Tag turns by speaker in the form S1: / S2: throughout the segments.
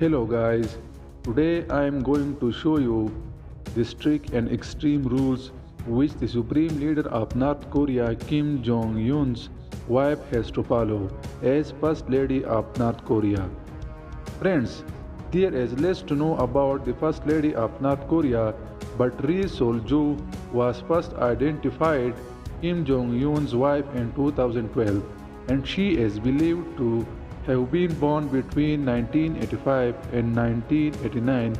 S1: Hello guys, today I am going to show you the strict and extreme rules which the Supreme Leader of North Korea Kim Jong Un's wife has to follow as First Lady of North Korea. Friends, there is less to know about the First Lady of North Korea, but Ri Sol-ju was first identified Kim Jong-un's wife in 2012, and she is believed to have been born between 1985 and 1989,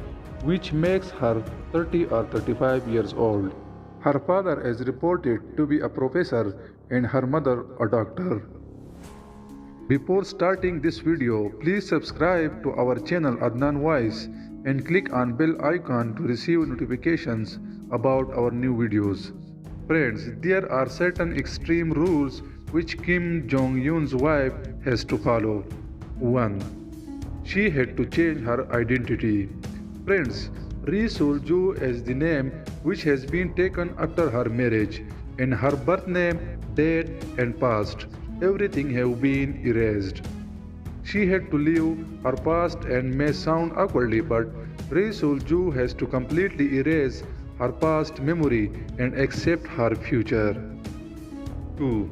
S1: which makes her 30 or 35 years old. Her father is reported to be a professor and her mother a doctor. Before starting this video, please subscribe to our channel Adnan Voice and click on bell icon to receive notifications about our new videos. Friends, there are certain extreme rules which Kim Jong-un's wife has to follow. 1. She had to change her identity. Friends, Ri Sol-ju is the name which has been taken after her marriage, and her birth name, date and past, everything have been erased. She had to leave her past and may sound awkwardly, but Ri Sol-ju has to completely erase her past memory and accept her future. 2.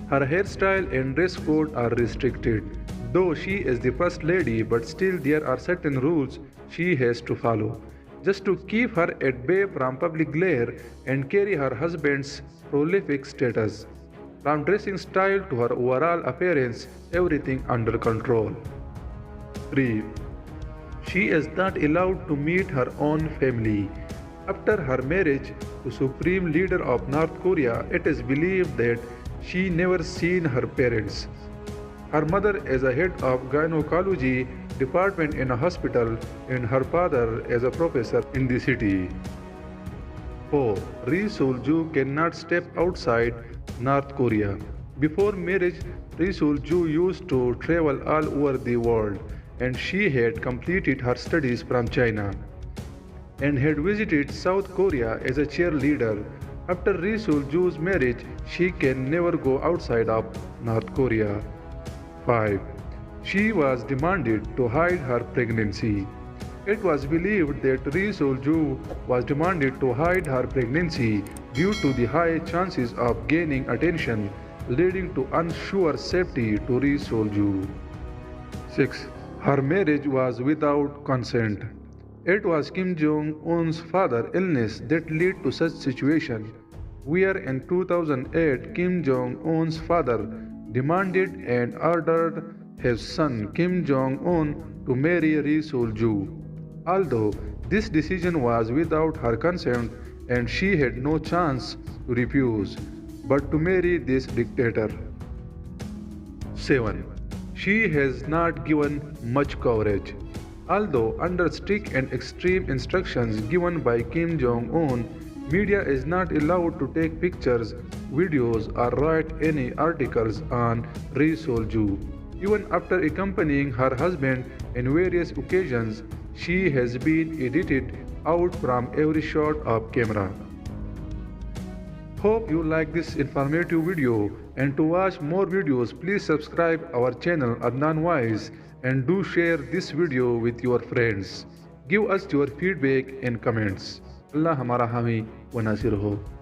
S1: Her hairstyle and dress code are restricted. Though she is the first lady, but still there are certain rules she has to follow, just to keep her at bay from public glare and carry her husband's prolific status. From dressing style to her overall appearance, everything under control. 3. She is not allowed to meet her own family. After her marriage to Supreme Leader of North Korea, it is believed that she never seen her parents. Her mother is a head of gynecology department in a hospital, and her father is a professor in the city. 4. Ri Sol-ju cannot step outside North Korea. Before marriage, Ri Sol-ju used to travel all over the world, and she had completed her studies from China and had visited South Korea as a cheerleader. After Ri Sol-ju's marriage, she can never go outside of North Korea. 5. She was demanded to hide her pregnancy. It was believed that Ri Sol-ju was demanded to hide her pregnancy due to the high chances of gaining attention, leading to unsure safety to Ri Sol-ju. 6. Her marriage was without consent. It was Kim Jong-un's father's illness that led to such situation, where in 2008 Kim Jong-un's father demanded and ordered his son Kim Jong-un to marry Ri Sol-ju. Although this decision was without her consent and she had no chance to refuse, but to marry this dictator. 7. She has not given much coverage. Although under strict and extreme instructions given by Kim Jong-un, media is not allowed to take pictures, videos or write any articles on Ri Sol-ju. Even after accompanying her husband in various occasions, she has been edited out from every shot of camera. Hope you like this informative video, and to watch more videos please subscribe our channel Adnan Voice and do share this video with your friends. Give us your feedback and comments. Allah हमारा हामी व नासिर हो.